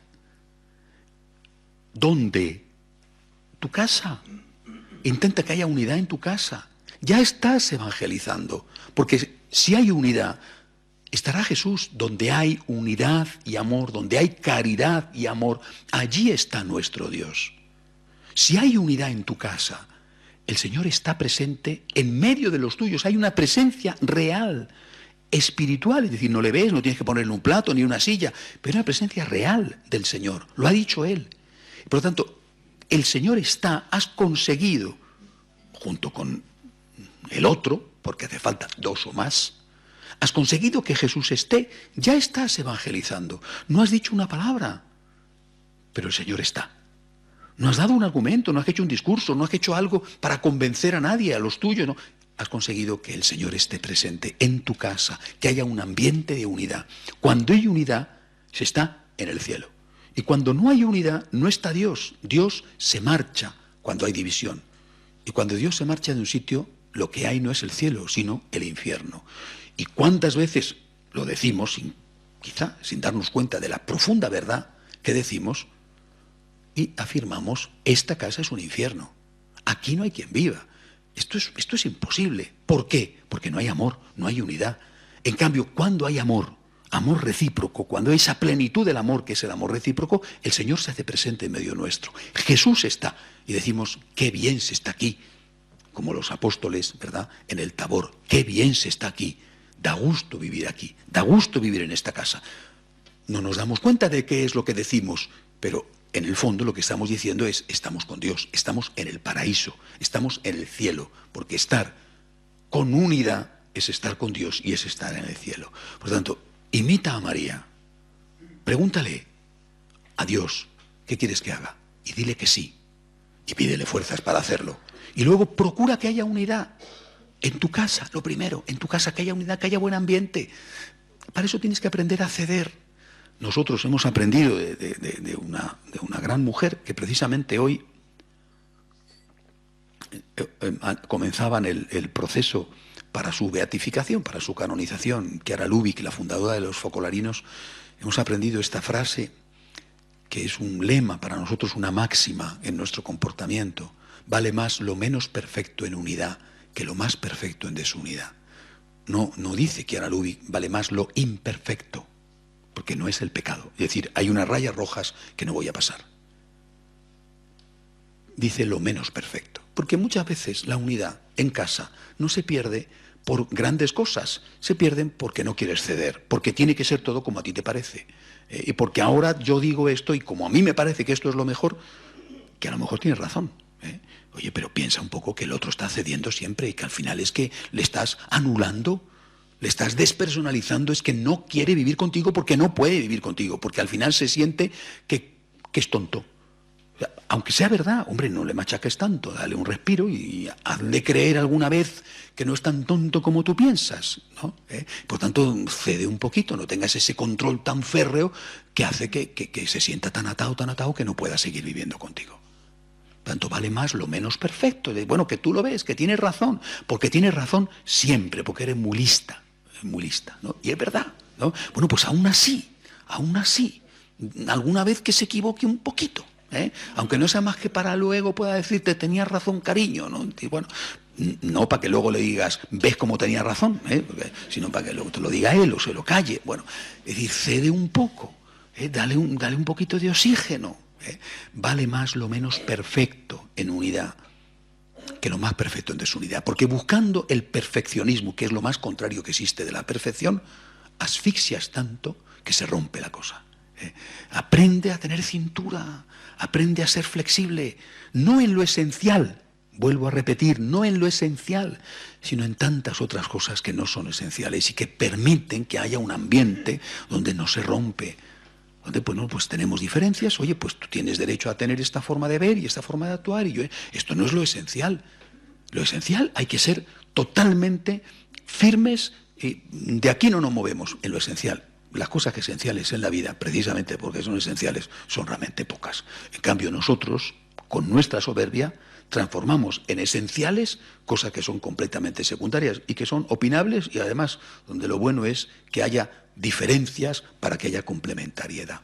¿Dónde? Tu casa. Intenta que haya unidad en tu casa. Ya estás evangelizando, porque si hay unidad, estará Jesús. Donde hay unidad y amor, donde hay caridad y amor, allí está nuestro Dios. Si hay unidad en tu casa, el Señor está presente en medio de los tuyos. Hay una presencia real, espiritual, es decir, no le ves, no tienes que ponerle un plato ni una silla, pero una presencia real del Señor. Lo ha dicho Él. Por lo tanto, el Señor está, has conseguido, junto con el otro, porque hace falta dos o más, has conseguido que Jesús esté, ya estás evangelizando. No has dicho una palabra, pero el Señor está. No has dado un argumento, no has hecho un discurso, no has hecho algo para convencer a nadie, a los tuyos, no. Has conseguido que el Señor esté presente en tu casa, que haya un ambiente de unidad. Cuando hay unidad, se está en el cielo. Y cuando no hay unidad, no está Dios. Dios se marcha cuando hay división. Y cuando Dios se marcha de un sitio, lo que hay no es el cielo, sino el infierno. ¿Y cuántas veces lo decimos, quizá sin darnos cuenta de la profunda verdad que decimos, y afirmamos, esta casa es un infierno, aquí no hay quien viva, esto es imposible? ¿Por qué? Porque no hay amor, no hay unidad. En cambio, cuando hay amor recíproco, cuando hay esa plenitud del amor que es el amor recíproco, el Señor se hace presente en medio nuestro. Jesús está, y decimos, qué bien se está aquí, como los apóstoles, ¿verdad?, en el Tabor, qué bien se está aquí. Da gusto vivir aquí, da gusto vivir en esta casa. No nos damos cuenta de qué es lo que decimos, pero en el fondo lo que estamos diciendo es, estamos con Dios, estamos en el paraíso, estamos en el cielo, porque estar con unidad es estar con Dios y es estar en el cielo. Por lo tanto, imita a María, pregúntale a Dios, ¿qué quieres que haga? Y dile que sí, y pídele fuerzas para hacerlo. Y luego procura que haya unidad. En tu casa, lo primero, en tu casa que haya unidad, que haya buen ambiente. Para eso tienes que aprender a ceder. Nosotros hemos aprendido de una gran mujer que precisamente hoy comenzaban el proceso para su beatificación, para su canonización, Chiara Lubich, la fundadora de los focolarinos. Hemos aprendido esta frase que es un lema para nosotros, una máxima en nuestro comportamiento: vale más lo menos perfecto en unidad que lo más perfecto en desunidad. No dice Chiara Lubich, vale más lo imperfecto, porque no es el pecado. Es decir, hay unas rayas rojas que no voy a pasar. Dice lo menos perfecto, porque muchas veces la unidad en casa no se pierde por grandes cosas, se pierden porque no quieres ceder, porque tiene que ser todo como a ti te parece, y porque ahora yo digo esto y como a mí me parece que esto es lo mejor, que a lo mejor tienes razón. Oye, pero piensa un poco que el otro está cediendo siempre y que al final es que le estás anulando, le estás despersonalizando, es que no quiere vivir contigo porque no puede vivir contigo, porque al final se siente que es tonto. O sea, aunque sea verdad, hombre, no le machaques tanto, dale un respiro y hazle creer alguna vez que no es tan tonto como tú piensas, ¿no? Por tanto, cede un poquito, no tengas ese control tan férreo que hace que se sienta tan atado que no pueda seguir viviendo contigo. Tanto vale más lo menos perfecto. Bueno, que tú lo ves, que tienes razón, porque tienes razón siempre, porque eres muy lista, ¿no? Y es verdad, ¿no? Bueno, pues aún así, alguna vez que se equivoque un poquito, aunque no sea más que para luego pueda decirte tenías razón, cariño, ¿no? Y bueno, no para que luego le digas ves cómo tenía razón, sino para que luego te lo diga él o se lo calle. Bueno, es decir, cede un poco, dale un poquito de oxígeno. Vale más lo menos perfecto en unidad que lo más perfecto en desunidad, porque buscando el perfeccionismo, que es lo más contrario que existe de la perfección, asfixias tanto que se rompe la cosa. Aprende a tener cintura, aprende a ser flexible, no en lo esencial, vuelvo a repetir, no en lo esencial, sino en tantas otras cosas que no son esenciales y que permiten que haya un ambiente donde no se rompe, donde pues tenemos diferencias. Oye, pues tú tienes derecho a tener esta forma de ver y esta forma de actuar, y yo, esto no es lo esencial. Lo esencial hay que ser totalmente firmes, de aquí no nos movemos en lo esencial. Las cosas esenciales en la vida, precisamente porque son esenciales, son realmente pocas. En cambio, nosotros, con nuestra soberbia, transformamos en esenciales cosas que son completamente secundarias y que son opinables, y además donde lo bueno es que haya diferencias para que haya complementariedad.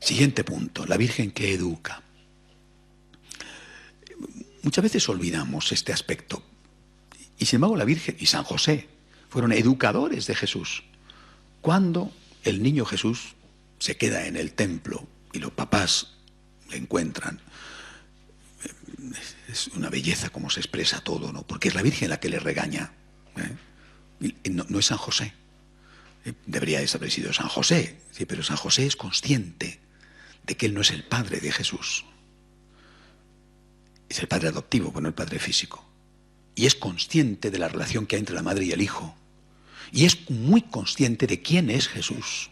Siguiente punto, la Virgen que educa. Muchas veces olvidamos este aspecto, y sin embargo la Virgen y San José fueron educadores de Jesús. Cuando el niño Jesús se queda en el templo y los papás le encuentran, es una belleza como se expresa todo, ¿no? Porque es la Virgen la que le regaña, no es San José. Debería haber sido San José, sí, pero San José es consciente de que él no es el padre de Jesús. Es el padre adoptivo, bueno, el padre físico. Y es consciente de la relación que hay entre la madre y el hijo. Y es muy consciente de quién es Jesús.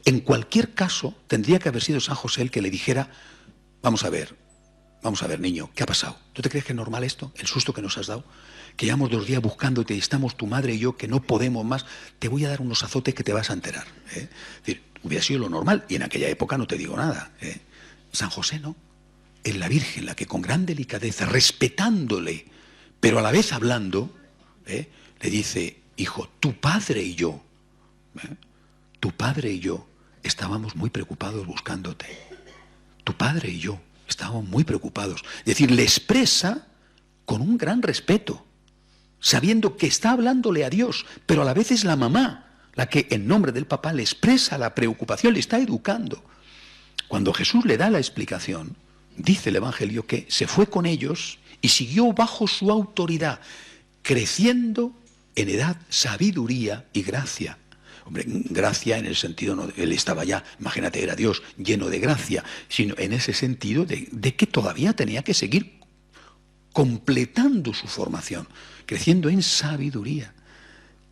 En cualquier caso, tendría que haber sido San José el que le dijera, vamos a ver niño, ¿qué ha pasado? ¿Tú te crees que es normal esto? ¿El susto que nos has dado? Que llevamos 2 días buscándote y estamos tu madre y yo que no podemos más, te voy a dar unos azotes que te vas a enterar. Es decir, hubiera sido lo normal, y en aquella época no te digo nada. San José no. Es la Virgen la que con gran delicadeza, respetándole, pero a la vez hablando, le dice, hijo, tu padre y yo estábamos muy preocupados buscándote. Tu padre y yo estábamos muy preocupados. Es decir, le expresa con un gran respeto, sabiendo que está hablándole a Dios, pero a la vez es la mamá la que en nombre del papá le expresa la preocupación, le está educando. Cuando Jesús le da la explicación, dice el Evangelio que se fue con ellos y siguió bajo su autoridad, creciendo en edad, sabiduría y gracia. Hombre, gracia en el sentido, no, él estaba ya, imagínate, era Dios lleno de gracia, sino en ese sentido de que todavía tenía que seguir completando su formación, creciendo en sabiduría.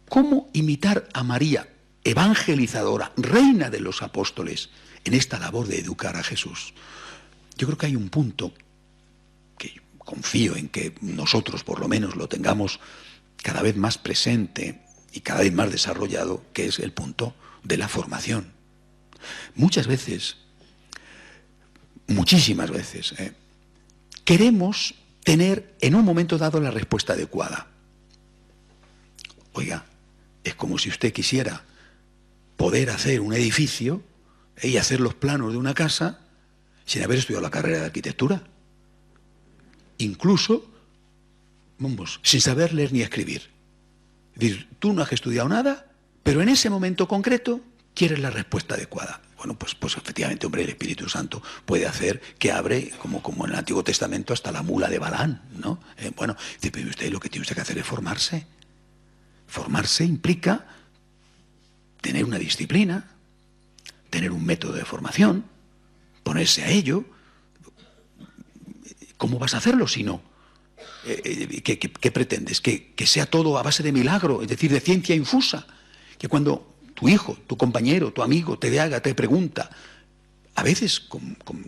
¿Cómo imitar a María, evangelizadora, reina de los apóstoles, en esta labor de educar a Jesús? Yo creo que hay un punto que confío en que nosotros por lo menos lo tengamos cada vez más presente y cada vez más desarrollado, que es el punto de la formación. Muchas veces, muchísimas veces, queremos tener en un momento dado la respuesta adecuada. Oiga, es como si usted quisiera poder hacer un edificio y hacer los planos de una casa sin haber estudiado la carrera de arquitectura. Incluso, vamos, sin saber leer ni escribir. Es decir, tú no has estudiado nada, pero en ese momento concreto quieres la respuesta adecuada. Bueno, pues efectivamente, hombre, el Espíritu Santo puede hacer que abre, como en el Antiguo Testamento, hasta la mula de Balaán, ¿no? Bueno, dice, pero usted lo que tiene usted que hacer es formarse. Formarse implica tener una disciplina, tener un método de formación, ponerse a ello. ¿Cómo vas a hacerlo si no? ¿Qué pretendes? ¿Que sea todo a base de milagro, es decir, de ciencia infusa? Que cuando tu hijo, tu compañero, tu amigo te pregunta, a veces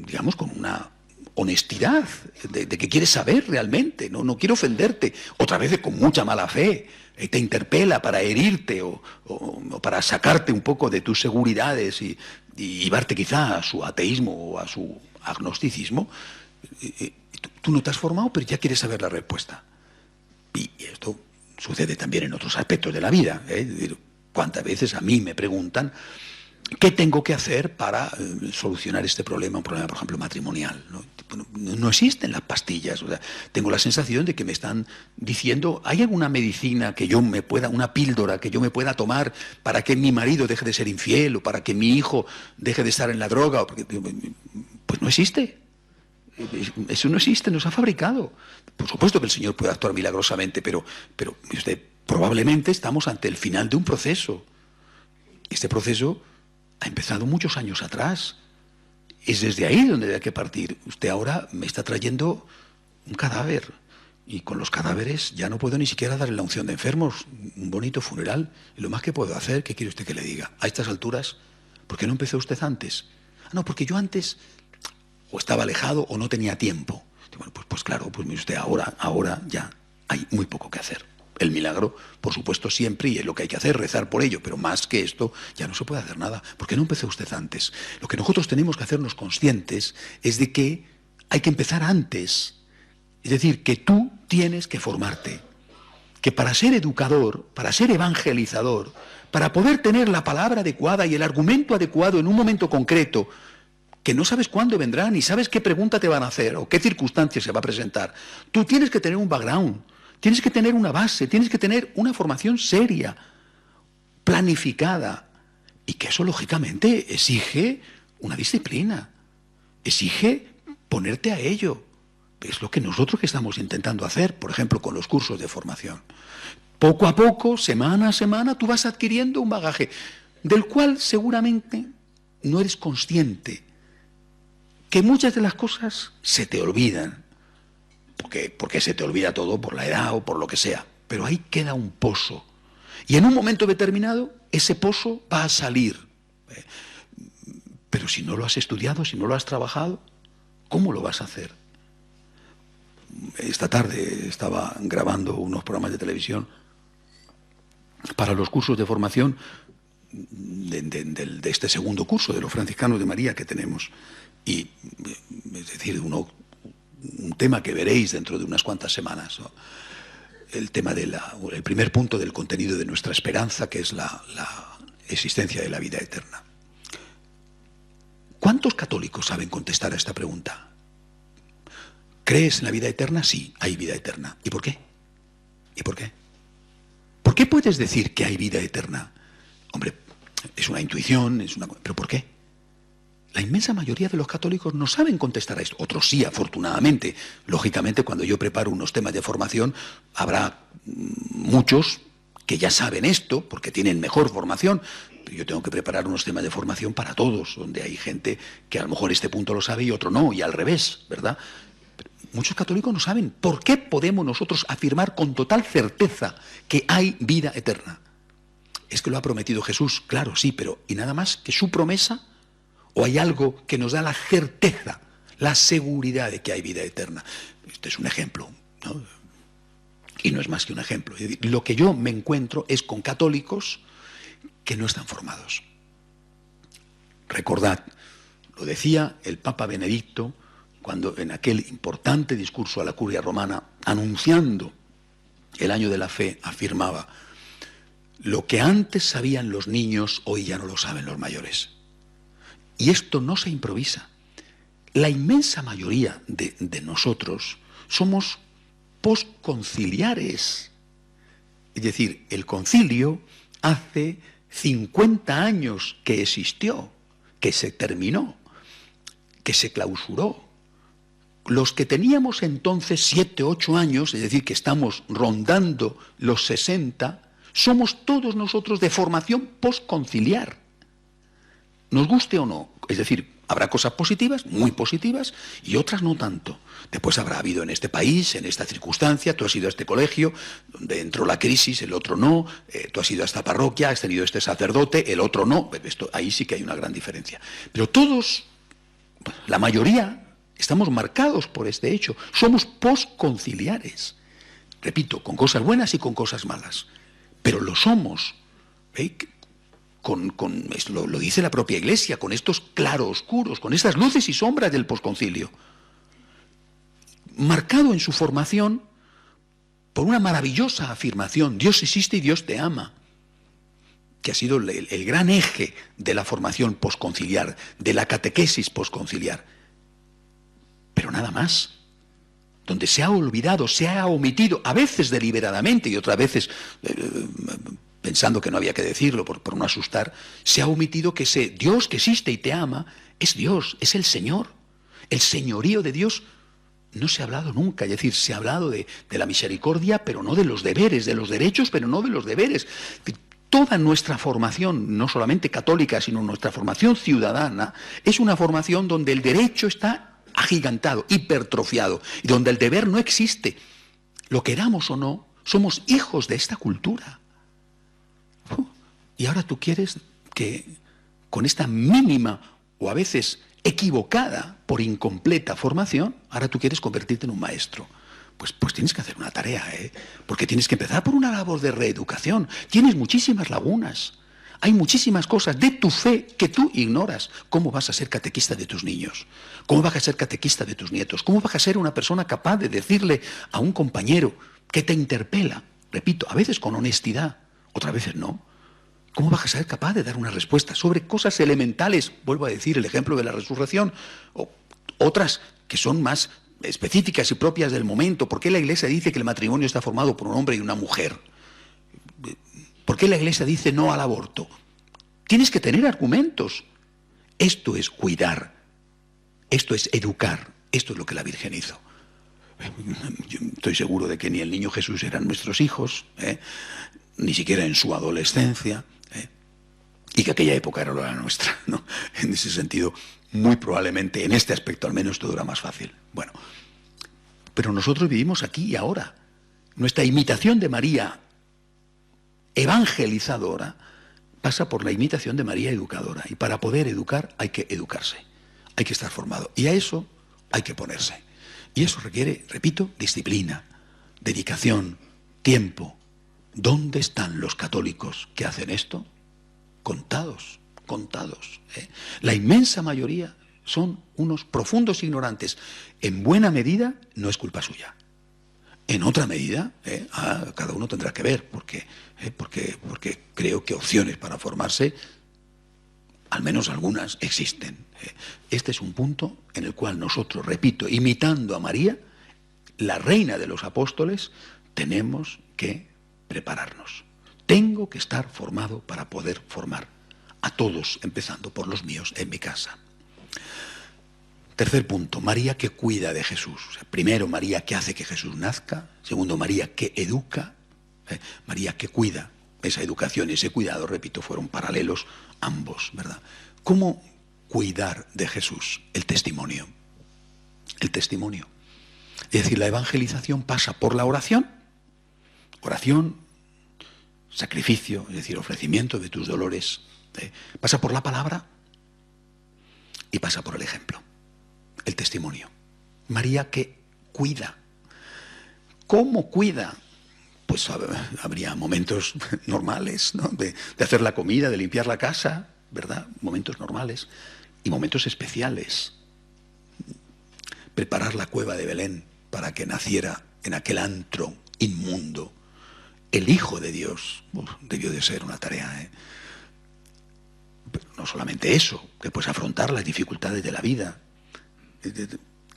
digamos, con una honestidad de que quieres saber realmente, no quiero ofenderte, otras veces con mucha mala fe, te interpela para herirte o para sacarte un poco de tus seguridades y llevarte quizá a su ateísmo o a su agnosticismo. Tú no te has formado, pero ya quieres saber la respuesta. Y esto sucede también en otros aspectos de la vida. ¿Cuántas veces a mí me preguntan qué tengo que hacer para solucionar este problema, un problema, por ejemplo, matrimonial? No existen las pastillas. O sea, tengo la sensación de que me están diciendo, ¿hay alguna medicina que yo me pueda, una píldora que yo me pueda tomar para que mi marido deje de ser infiel o para que mi hijo deje de estar en la droga? Pues no existe. Eso no existe, no se ha fabricado. Por supuesto que el Señor puede actuar milagrosamente, pero usted, probablemente estamos ante el final de un proceso. Este proceso ha empezado muchos años atrás. Es desde ahí donde hay que partir. Usted ahora me está trayendo un cadáver. Y con los cadáveres ya no puedo ni siquiera darle la unción de enfermos, un bonito funeral. Y lo más que puedo hacer, ¿qué quiere usted que le diga? A estas alturas, ¿por qué no empezó usted antes? No, porque yo antes o estaba alejado o no tenía tiempo. Bueno, pues claro, pues mire usted, ahora ya hay muy poco que hacer. El milagro, por supuesto, siempre, y es lo que hay que hacer, rezar por ello, pero más que esto, ya no se puede hacer nada. ¿Por qué no empezó usted antes? Lo que nosotros tenemos que hacernos conscientes es de que hay que empezar antes. Es decir, que tú tienes que formarte. Que para ser educador, para ser evangelizador, para poder tener la palabra adecuada y el argumento adecuado en un momento concreto, que no sabes cuándo vendrá, ni sabes qué pregunta te van a hacer o qué circunstancias se va a presentar. Tú tienes que tener un background, tienes que tener una base, tienes que tener una formación seria, planificada, y que eso lógicamente exige una disciplina, exige ponerte a ello. Es lo que nosotros que estamos intentando hacer, por ejemplo, con los cursos de formación. Poco a poco, semana a semana, tú vas adquiriendo un bagaje del cual seguramente no eres consciente, que muchas de las cosas se te olvidan, porque se te olvida todo por la edad o por lo que sea, pero ahí queda un pozo, y en un momento determinado ese pozo va a salir, pero si no lo has estudiado, si no lo has trabajado, ¿cómo lo vas a hacer? Esta tarde estaba grabando unos programas de televisión para los cursos de formación de este segundo curso de los franciscanos de María que tenemos. Y, es decir, un tema que veréis dentro de unas cuantas semanas, ¿no? El tema el primer punto del contenido de nuestra esperanza, que es la existencia de la vida eterna. ¿Cuántos católicos saben contestar a esta pregunta? ¿Crees en la vida eterna? Sí, hay vida eterna. ¿Y por qué? ¿Y por qué? ¿Por qué puedes decir que hay vida eterna? Hombre, es una intuición, ¿pero por qué? La inmensa mayoría de los católicos no saben contestar a esto. Otros sí, afortunadamente. Lógicamente, cuando yo preparo unos temas de formación, habrá muchos que ya saben esto, porque tienen mejor formación. Yo tengo que preparar unos temas de formación para todos, donde hay gente que a lo mejor este punto lo sabe y otro no, y al revés, ¿verdad? Pero muchos católicos no saben por qué podemos nosotros afirmar con total certeza que hay vida eterna. Es que lo ha prometido Jesús, claro, sí, pero ¿y nada más que su promesa? ¿O hay algo que nos da la certeza, la seguridad de que hay vida eterna? Este es un ejemplo, ¿no? Y no es más que un ejemplo. Es decir, lo que yo me encuentro es con católicos que no están formados. Recordad, lo decía el Papa Benedicto cuando en aquel importante discurso a la Curia Romana, anunciando el año de la fe, afirmaba: lo que antes sabían los niños, hoy ya no lo saben los mayores. Y esto no se improvisa. La inmensa mayoría de nosotros somos posconciliares. Es decir, el concilio hace 50 años que existió, que se terminó, que se clausuró. Los que teníamos entonces 7, 8 años, es decir, que estamos rondando los 60, somos todos nosotros de formación posconciliar. Nos guste o no. Es decir, habrá cosas positivas, muy positivas, y otras no tanto. Después habrá habido en este país, en esta circunstancia, tú has ido a este colegio, donde entró la crisis, el otro no, tú has ido a esta parroquia, has tenido este sacerdote, el otro no. Ahí sí que hay una gran diferencia. Pero todos, la mayoría, estamos marcados por este hecho. Somos posconciliares. Repito, con cosas buenas y con cosas malas. Pero lo somos. Lo dice la propia Iglesia, con estos claroscuros, con estas luces y sombras del posconcilio. Marcado en su formación por una maravillosa afirmación: Dios existe y Dios te ama, que ha sido el gran eje de la formación posconciliar, de la catequesis posconciliar. Pero nada más. Donde se ha olvidado, se ha omitido, a veces deliberadamente y otras veces pensando que no había que decirlo por no asustar, se ha omitido que ese Dios que existe y te ama es Dios, es el Señor. El señorío de Dios no se ha hablado nunca. Es decir, se ha hablado de la misericordia, pero no de los deberes, de los derechos, pero no de los deberes. Toda nuestra formación, no solamente católica, sino nuestra formación ciudadana, es una formación donde el derecho está agigantado, hipertrofiado, y donde el deber no existe. Lo queramos o no, somos hijos de esta cultura. Y ahora tú quieres que con esta mínima o a veces equivocada por incompleta formación, ahora tú quieres convertirte en un maestro. Pues tienes que hacer una tarea, porque tienes que empezar por una labor de reeducación. Tienes muchísimas lagunas. Hay muchísimas cosas de tu fe que tú ignoras. ¿Cómo vas a ser catequista de tus niños? ¿Cómo vas a ser catequista de tus nietos? ¿Cómo vas a ser una persona capaz de decirle a un compañero que te interpela, repito, a veces con honestidad, otras veces no? ¿Cómo vas a ser capaz de dar una respuesta sobre cosas elementales? Vuelvo a decir el ejemplo de la resurrección, o otras que son más específicas y propias del momento. ¿Por qué la Iglesia dice que el matrimonio está formado por un hombre y una mujer? ¿Por qué la Iglesia dice no al aborto? Tienes que tener argumentos. Esto es cuidar, esto es educar, esto es lo que la Virgen hizo. Yo estoy seguro de que ni el niño Jesús eran nuestros hijos, ni siquiera en su adolescencia, y que aquella época era la nuestra, ¿no? En ese sentido, muy probablemente, en este aspecto al menos, todo era más fácil. Bueno, pero nosotros vivimos aquí y ahora. Nuestra imitación de María evangelizadora pasa por la imitación de María educadora. Y para poder educar hay que educarse, hay que estar formado. Y a eso hay que ponerse. Y eso requiere, repito, disciplina, dedicación, tiempo. ¿Dónde están los católicos que hacen esto? Contados, contados. La inmensa mayoría son unos profundos ignorantes. En buena medida no es culpa suya. En otra medida, cada uno tendrá que ver, porque creo que opciones para formarse, al menos algunas, existen. Este es un punto en el cual nosotros, repito, imitando a María, la reina de los apóstoles, tenemos que prepararnos. Tengo que estar formado para poder formar a todos, empezando por los míos en mi casa. Tercer punto, María que cuida de Jesús. O sea, primero, María que hace que Jesús nazca. Segundo, María que educa. María que cuida. Esa educación y ese cuidado, repito, fueron paralelos ambos, ¿verdad? ¿Cómo cuidar de Jesús? El testimonio. El testimonio. Es decir, la evangelización pasa por la oración. Oración, sacrificio, es decir, ofrecimiento de tus dolores. Pasa por la palabra y pasa por el ejemplo. El testimonio. María que cuida. ¿Cómo cuida? Pues habría momentos normales, ¿no? De hacer la comida, de limpiar la casa, ¿verdad? Momentos normales y momentos especiales. Preparar la cueva de Belén para que naciera en aquel antro inmundo el Hijo de Dios. Debió de ser una tarea, ¿eh? Pero no solamente eso, que pues afrontar las dificultades de la vida.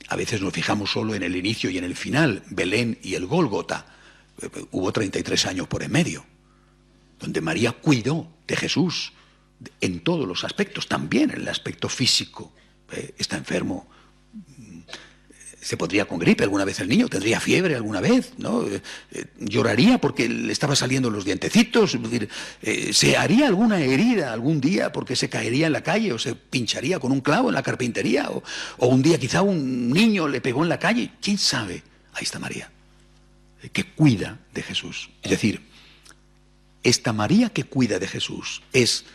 A veces nos fijamos solo en el inicio y en el final, Belén y el Gólgota. Hubo 33 años por en medio, donde María cuidó de Jesús en todos los aspectos, también en el aspecto físico. Está enfermo, se pondría con gripe alguna vez el niño, tendría fiebre alguna vez, ¿no? Lloraría porque le estaban saliendo los dientecitos, es decir, se haría alguna herida algún día porque se caería en la calle o se pincharía con un clavo en la carpintería o un día quizá un niño le pegó en la calle, quién sabe. Ahí está María, que cuida de Jesús. Es decir, esta María que cuida de Jesús es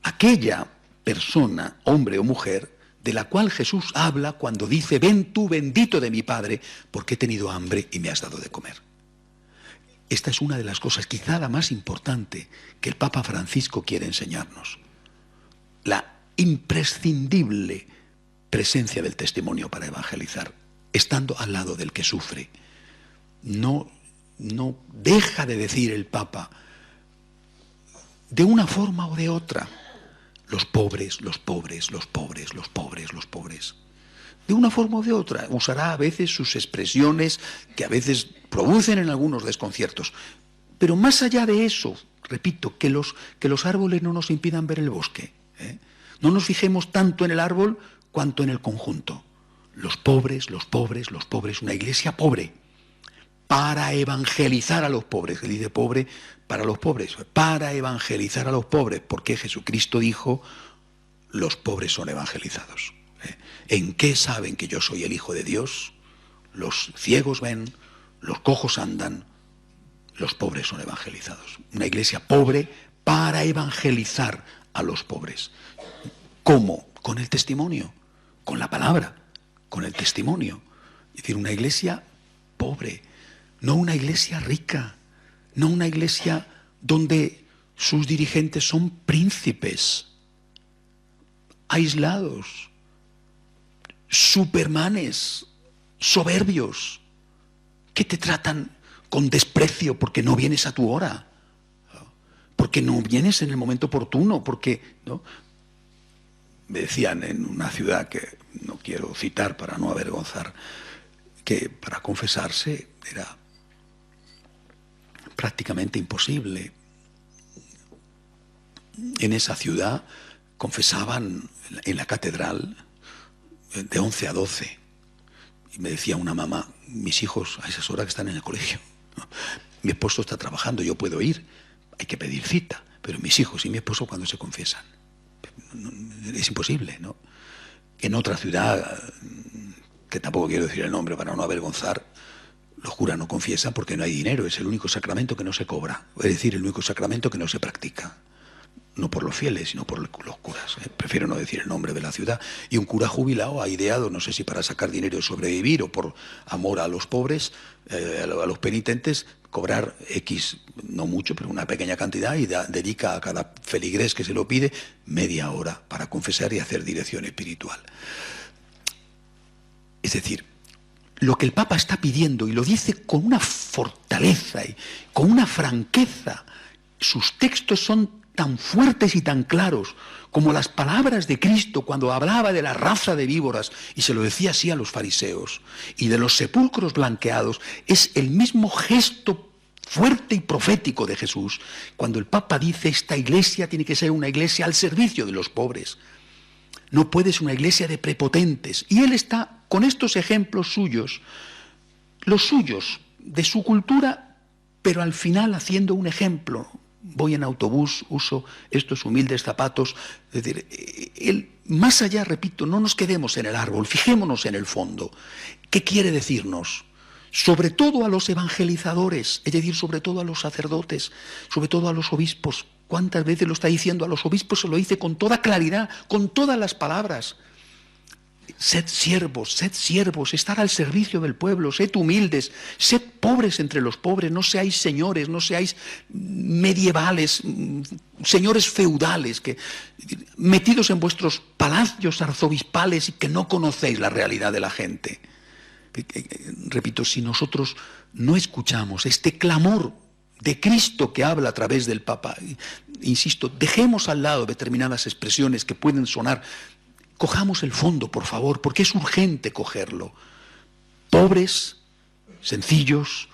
aquella persona, hombre o mujer, de la cual Jesús habla cuando dice: ven tú bendito de mi Padre, porque he tenido hambre y me has dado de comer. Esta es una de las cosas, quizá la más importante, que el Papa Francisco quiere enseñarnos. La imprescindible presencia del testimonio para evangelizar, estando al lado del que sufre. No deja de decir el Papa, de una forma o de otra, los pobres, los pobres, los pobres, los pobres, los pobres. De una forma o de otra, usará a veces sus expresiones que a veces producen en algunos desconciertos. Pero más allá de eso, repito, que los árboles no nos impidan ver el bosque, ¿eh? No nos fijemos tanto en el árbol cuanto en el conjunto. Los pobres, los pobres, los pobres, una iglesia pobre, para evangelizar a los pobres. Él dice pobre para los pobres, para evangelizar a los pobres, porque Jesucristo dijo: los pobres son evangelizados. ¿En qué saben que yo soy el Hijo de Dios? Los ciegos ven, los cojos andan, los pobres son evangelizados. Una iglesia pobre para evangelizar a los pobres. ¿Cómo? Con el testimonio, con la palabra, con el testimonio. Es decir, una iglesia pobre, no una iglesia rica, no una iglesia donde sus dirigentes son príncipes, aislados, supermanes, soberbios, que te tratan con desprecio porque no vienes a tu hora, porque no vienes en el momento oportuno, porque, ¿no? Me decían en una ciudad que no quiero citar para no avergonzar, que para confesarse era prácticamente imposible. En esa ciudad confesaban en la catedral de 11 a 12. Y me decía una mamá: mis hijos a esas horas que están en el colegio, ¿no? Mi esposo está trabajando, yo puedo ir, hay que pedir cita, pero mis hijos y mi esposo cuando se confiesan. Es imposible, ¿no? En otra ciudad, que tampoco quiero decir el nombre para no avergonzar, los curas no confiesan porque no hay dinero, es el único sacramento que no se cobra, es decir, el único sacramento que no se practica. No por los fieles, sino por los curas. Prefiero no decir el nombre de la ciudad. Y un cura jubilado ha ideado, no sé si para sacar dinero y sobrevivir o por amor a los pobres, a los penitentes, cobrar X, no mucho, pero una pequeña cantidad, y dedica a cada feligrés que se lo pide media hora para confesar y hacer dirección espiritual. Es decir, lo que el Papa está pidiendo, y lo dice con una fortaleza y con una franqueza, sus textos son tan fuertes y tan claros como las palabras de Cristo cuando hablaba de la raza de víboras, y se lo decía así a los fariseos, y de los sepulcros blanqueados. Es el mismo gesto fuerte y profético de Jesús cuando el Papa dice: esta iglesia tiene que ser una iglesia al servicio de los pobres. No puede ser una iglesia de prepotentes. Y él está con estos ejemplos suyos, los suyos, de su cultura, pero al final haciendo un ejemplo. Voy en autobús, uso estos humildes zapatos. Es decir, él, más allá, repito, no nos quedemos en el árbol, fijémonos en el fondo. ¿Qué quiere decirnos? Sobre todo a los evangelizadores, es decir, sobre todo a los sacerdotes, sobre todo a los obispos. ¿Cuántas veces lo está diciendo a los obispos? Se lo dice con toda claridad, con todas las palabras. Sed siervos, estar al servicio del pueblo, sed humildes, sed pobres entre los pobres, no seáis señores, no seáis medievales, señores feudales, que metidos en vuestros palacios arzobispales y que no conocéis la realidad de la gente. Repito, si nosotros no escuchamos este clamor de Cristo que habla a través del Papa, insisto, dejemos al lado determinadas expresiones que pueden sonar. Cojamos el fondo, por favor, porque es urgente cogerlo. Pobres, sencillos,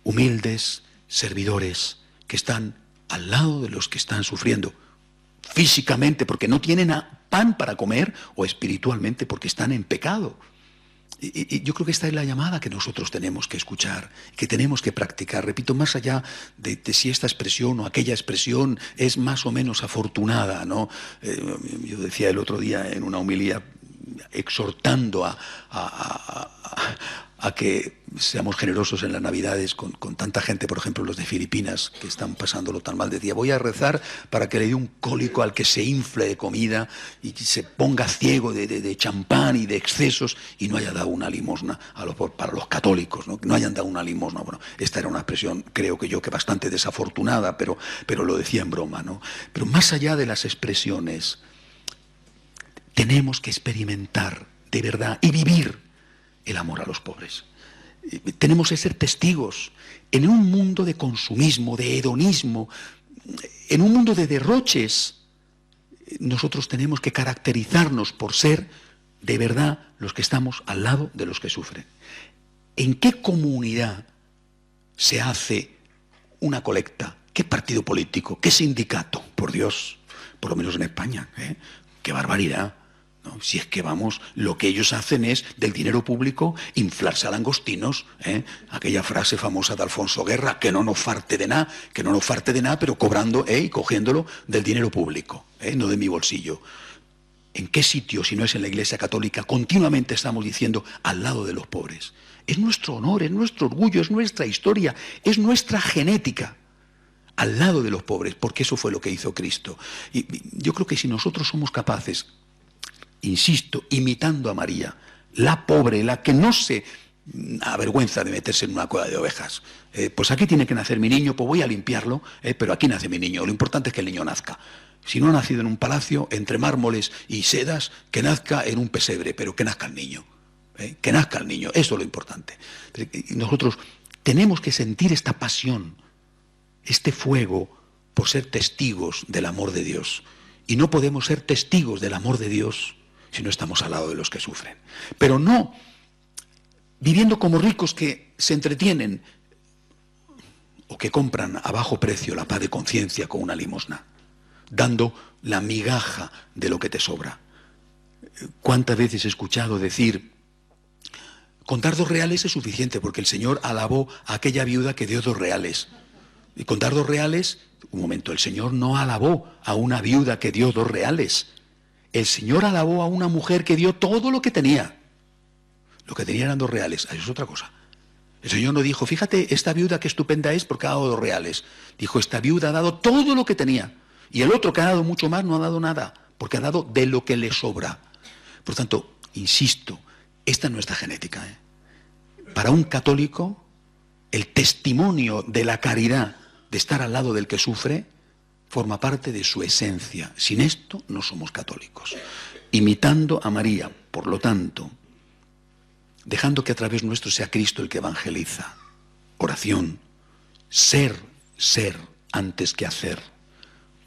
humildes, servidores, que están al lado de los que están sufriendo físicamente porque no tienen pan para comer o espiritualmente porque están en pecado. Y yo creo que esta es la llamada que nosotros tenemos que escuchar, que tenemos que practicar. Repito, más allá de si esta expresión o aquella expresión es más o menos afortunada, ¿no? Yo decía el otro día en una homilía exhortando a que seamos generosos en las Navidades con tanta gente, por ejemplo los de Filipinas, que están pasándolo tan mal. Decía, voy a rezar para que le dé un cólico al que se infle de comida y que se ponga ciego de champán y de excesos y no haya dado una limosna para los católicos, ¿no? Que no hayan dado una limosna. Bueno, esta era una expresión, creo que bastante desafortunada, pero lo decía en broma, ¿no? Pero más allá de las expresiones, tenemos que experimentar de verdad y vivir el amor a los pobres. Tenemos que ser testigos en un mundo de consumismo, de hedonismo, en un mundo de derroches. Nosotros tenemos que caracterizarnos por ser de verdad los que estamos al lado de los que sufren. ¿En qué comunidad se hace una colecta? ¿Qué partido político? ¿Qué sindicato? Por Dios, por lo menos en España, ¿eh? ¡Qué barbaridad! ¿No? Si es que vamos, lo que ellos hacen es del dinero público inflarse a langostinos, ¿eh? Aquella frase famosa de Alfonso Guerra, que no nos farte de nada, pero cobrando y cogiéndolo del dinero público, no de mi bolsillo. ¿En qué sitio, si no es en la Iglesia Católica, continuamente estamos diciendo al lado de los pobres? Es nuestro honor, es nuestro orgullo, es nuestra historia, es nuestra genética. Al lado de los pobres, porque eso fue lo que hizo Cristo. Y yo creo que si nosotros somos capaces, insisto, imitando a María, la pobre, la que no se avergüenza de meterse en una cueva de ovejas. Pues aquí tiene que nacer mi niño, pues voy a limpiarlo, pero aquí nace mi niño. Lo importante es que el niño nazca. Si no ha nacido en un palacio, entre mármoles y sedas, que nazca en un pesebre, pero que nazca el niño. Que nazca el niño, eso es lo importante. Nosotros tenemos que sentir esta pasión, este fuego, por ser testigos del amor de Dios. Y no podemos ser testigos del amor de Dios si no estamos al lado de los que sufren. Pero no viviendo como ricos que se entretienen o que compran a bajo precio la paz de conciencia con una limosna, dando la migaja de lo que te sobra. ¿Cuántas veces he escuchado decir, con dar 2 reales es suficiente, porque el Señor alabó a aquella viuda que dio 2 reales? Y con dar 2 reales, un momento, el Señor no alabó a una viuda que dio 2 reales. El Señor alabó a una mujer que dio todo lo que tenía. Lo que tenía eran 2 reales. Eso es otra cosa. El Señor no dijo, fíjate, esta viuda qué estupenda es porque ha dado 2 reales. Dijo, esta viuda ha dado todo lo que tenía. Y el otro que ha dado mucho más no ha dado nada, porque ha dado de lo que le sobra. Por tanto, insisto, esta es nuestra genética. Para un católico, el testimonio de la caridad, de estar al lado del que sufre, forma parte de su esencia. Sin esto no somos católicos. Imitando a María, por lo tanto, dejando que a través nuestro sea Cristo el que evangeliza. Oración, ser antes que hacer.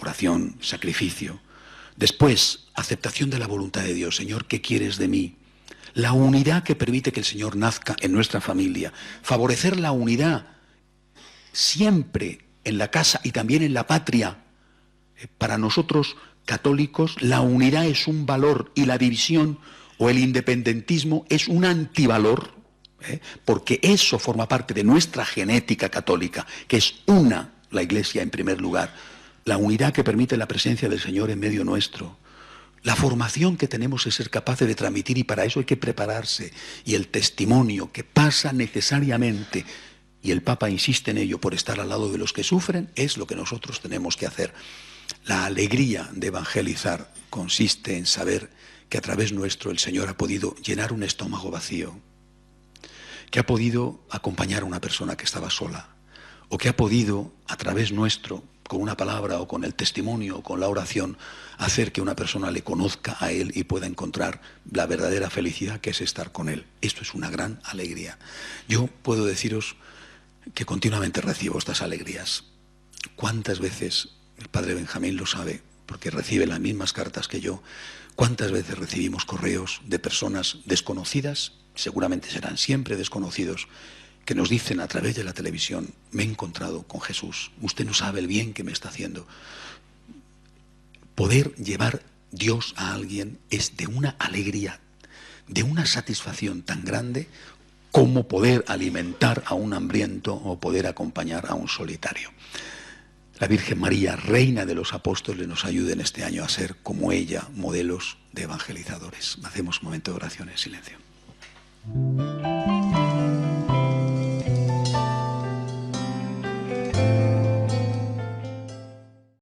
Oración, sacrificio. Después, aceptación de la voluntad de Dios. Señor, ¿qué quieres de mí? La unidad que permite que el Señor nazca en nuestra familia. Favorecer la unidad siempre en la casa y también en la patria. Para nosotros, católicos, la unidad es un valor y la división o el independentismo es un antivalor, porque eso forma parte de nuestra genética católica, que es la Iglesia en primer lugar, la unidad que permite la presencia del Señor en medio nuestro. La formación que tenemos es ser capaces de transmitir, y para eso hay que prepararse, y el testimonio que pasa necesariamente, y el Papa insiste en ello, por estar al lado de los que sufren, es lo que nosotros tenemos que hacer. La alegría de evangelizar consiste en saber que a través nuestro el Señor ha podido llenar un estómago vacío, que ha podido acompañar a una persona que estaba sola, o que ha podido, a través nuestro, con una palabra o con el testimonio o con la oración, hacer que una persona le conozca a Él y pueda encontrar la verdadera felicidad que es estar con Él. Esto es una gran alegría. Yo puedo deciros que continuamente recibo estas alegrías. ¿Cuántas veces, el padre Benjamín lo sabe, porque recibe las mismas cartas que yo, cuántas veces recibimos correos de personas desconocidas, seguramente serán siempre desconocidos, que nos dicen a través de la televisión: me he encontrado con Jesús, usted no sabe el bien que me está haciendo. Poder llevar Dios a alguien es de una alegría, de una satisfacción tan grande como poder alimentar a un hambriento o poder acompañar a un solitario. La Virgen María, Reina de los Apóstoles, nos ayude en este año a ser como ella, modelos de evangelizadores. Hacemos un momento de oración en silencio.